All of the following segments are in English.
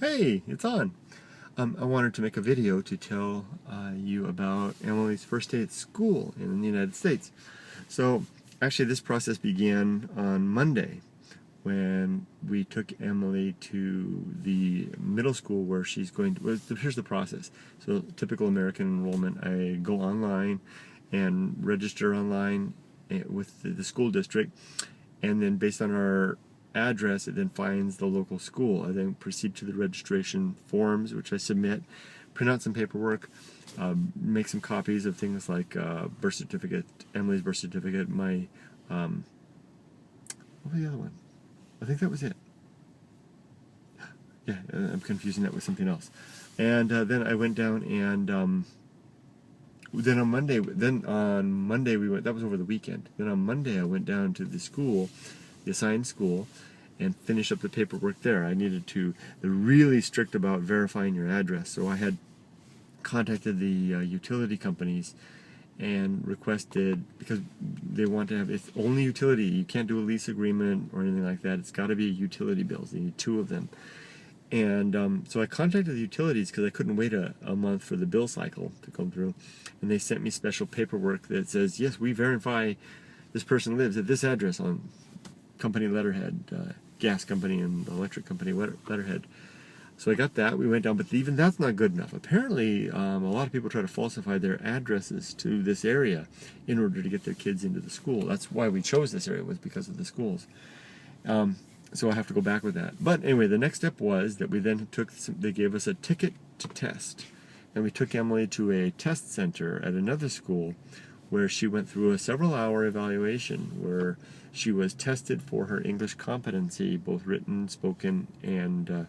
Hey, it's on. I wanted to make a video to tell you about Emily's first day at school in the United States. So, actually, this process began on Monday when we took Emily to the middle school where she's going to. Well, here's the process. So, typical American enrollment, I go online and register online with the school district, and then based on our address, it then finds the local school. I then proceed to the registration forms, which I submit, print out some paperwork, make some copies of things like birth certificate, Emily's birth certificate, my, what was the other one? I think that was it. Yeah, I'm confusing that with something else. And then I went down and then on Monday we went, that was over the weekend. Then on Monday I went down to the school, the assigned school, and finish up the paperwork there. I needed to, they're really strict about verifying your address, so I had contacted the utility companies and requested, because they want to have, it's only utility, you can't do a lease agreement or anything like that, it's got to be utility bills, they need 2 of them. And so I contacted the utilities because I couldn't wait a month for the bill cycle to come through, and they sent me special paperwork that says, yes, we verify this person lives at this address on company letterhead, gas company and electric company letterhead. So I got that, we went down, but even that's not good enough. Apparently, a lot of people try to falsify their addresses to this area in order to get their kids into the school. That's why we chose this area, was because of the schools. So I have to go back with that. But anyway, the next step was that we then they gave us a ticket to test. And we took Emily to a test center at another school where she went through a several-hour evaluation where she was tested for her English competency, both written, spoken, and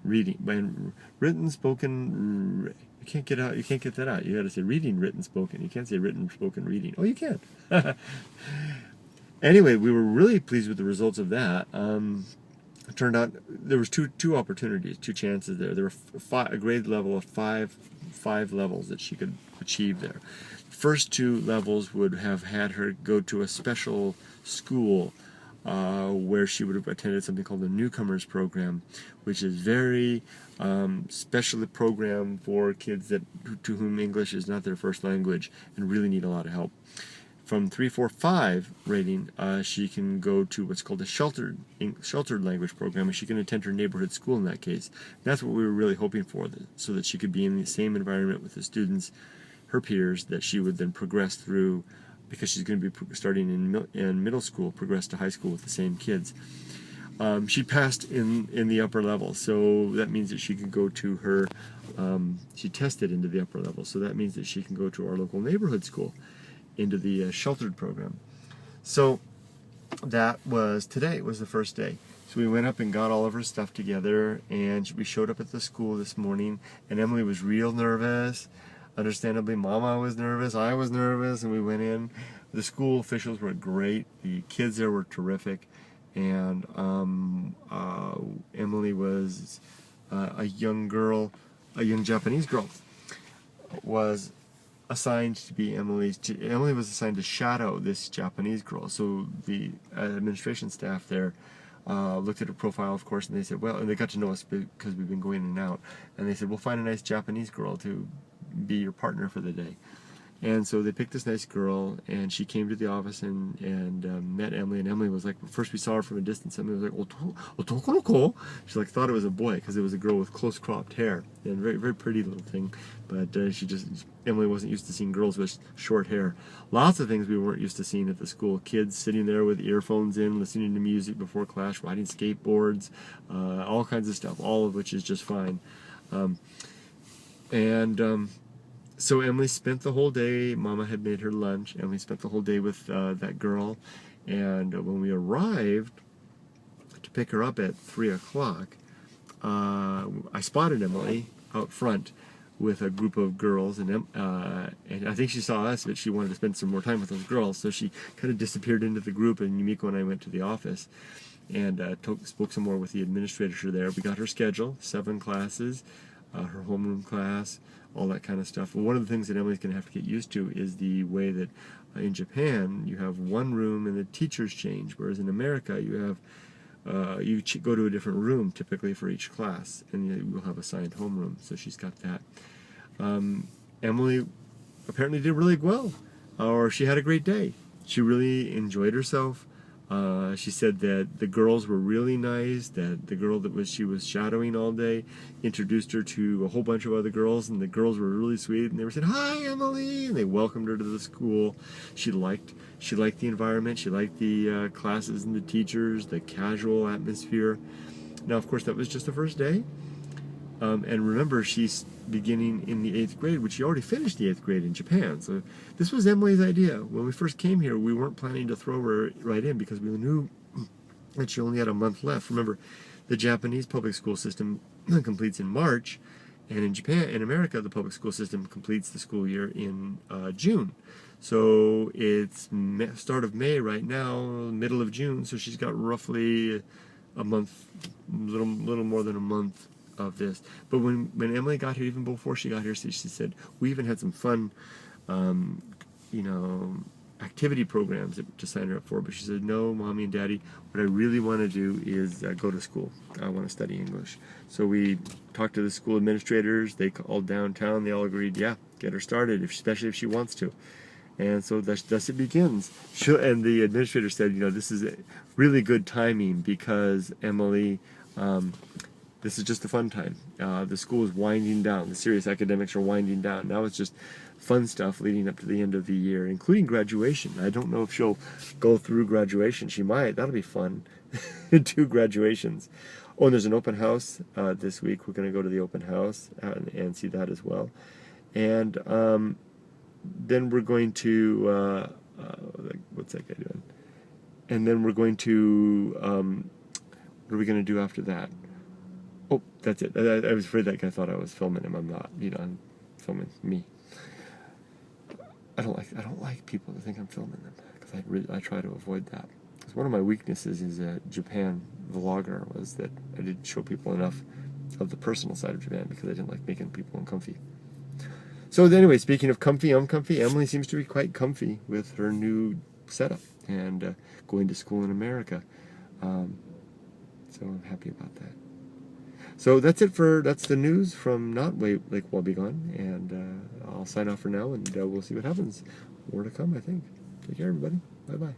reading. And written, spoken, you can't get that out. You got to say reading, written, spoken. You can't say written, spoken, reading. Oh, you can. Anyway, we were really pleased with the results of that. It turned out there was two opportunities, 2 chances there. There were a grade level of five levels that she could achieve there. The first 2 levels would have had her go to a special school where she would have attended something called the Newcomers Program, which is very specially programmed for kids to whom English is not their first language and really need a lot of help. From 3, 4, 5 rating, she can go to what's called a sheltered language program, and she can attend her neighborhood school in that case. And that's what we were really hoping for, so that she could be in the same environment with the students, her peers, that she would then progress through, because she's going to be starting in middle school, progress to high school with the same kids. She passed in the upper level, so that means that she can go to her, she tested into the upper level, so that means that she can go to our local neighborhood school, into the sheltered program. So that was today, was the first day. So we went up and got all of her stuff together, and we showed up at the school this morning, and Emily was real nervous. Understandably, Mama was nervous, I was nervous, and we went in. The school officials were great, the kids there were terrific, and Emily was a young Japanese girl, was assigned to be Emily was assigned to shadow this Japanese girl. So the administration staff there looked at her profile, of course, and they said, well, and they got to know us because we've been going in and out, and they said, we'll find a nice Japanese girl to be your partner for the day. And so they picked this nice girl, and she came to the office and met Emily, and Emily was like, first we saw her from a distance, Emily was like, otoko no ko? She like thought it was a boy, because it was a girl with close cropped hair, and very, very pretty little thing, but Emily wasn't used to seeing girls with short hair. Lots of things we weren't used to seeing at the school. Kids sitting there with earphones in, listening to music before class, riding skateboards, all kinds of stuff, all of which is just fine. So Emily spent the whole day, Mama had made her lunch, Emily spent the whole day with that girl, and when we arrived to pick her up at 3 o'clock, I spotted Emily out front with a group of girls, and I think she saw us, but she wanted to spend some more time with those girls, so she kind of disappeared into the group, and Yumiko and I went to the office and spoke some more with the administrator there. We got her schedule, 7 classes, her homeroom class, all that kind of stuff. And one of the things that Emily's going to have to get used to is the way that in Japan you have one room and the teachers change, whereas in America you have you go to a different room typically for each class, and you will have assigned homeroom. So she's got that. Emily apparently did really well, or she had a great day. She really enjoyed herself. She said that the girls were really nice, that the girl that she was shadowing all day introduced her to a whole bunch of other girls, and the girls were really sweet, and they were saying, "Hi, Emily," and they welcomed her to the school. She liked the environment. She liked the classes and the teachers, the casual atmosphere. Now, of course, that was just the first day. And remember, she's beginning in the 8th grade, which she already finished the 8th grade in Japan. So this was Emily's idea. When we first came here, we weren't planning to throw her right in because we knew that she only had a month left. Remember, the Japanese public school system completes in March, and in America, the public school system completes the school year in June. So it's start of May right now, middle of June. So she's got roughly a month, little more than a month of this. But when Emily got here, even before she got here, she said, we even had some fun, activity programs to sign her up for. But she said, no, Mommy and Daddy, what I really want to do is go to school. I want to study English. So we talked to the school administrators. They called downtown. They all agreed, yeah, get her started, especially if she wants to. And so thus it begins. And the administrator said, this is really good timing because Emily, this is just a fun time. The school is winding down. The serious academics are winding down. Now it's just fun stuff leading up to the end of the year, including graduation. I don't know if she'll go through graduation. She might. That'll be fun. 2 graduations. Oh, and there's an open house this week. We're going to go to the open house and see that as well. And then we're going to, what's that guy doing? And then we're going to, what are we going to do after that? Oh, that's it. I was afraid that guy thought I was filming him. I'm not. I'm filming me. I don't like people to think I'm filming them because I try to avoid that. Because one of my weaknesses as a Japan vlogger was that I didn't show people enough of the personal side of Japan because I didn't like making people uncomfy. So anyway, speaking of comfy, uncomfy, Emily seems to be quite comfy with her new setup and going to school in America. So I'm happy about that. So that's the news from not Lake Wobegon, and I'll sign off for now, and we'll see what happens. More to come, I think. Take care, everybody. Bye-bye.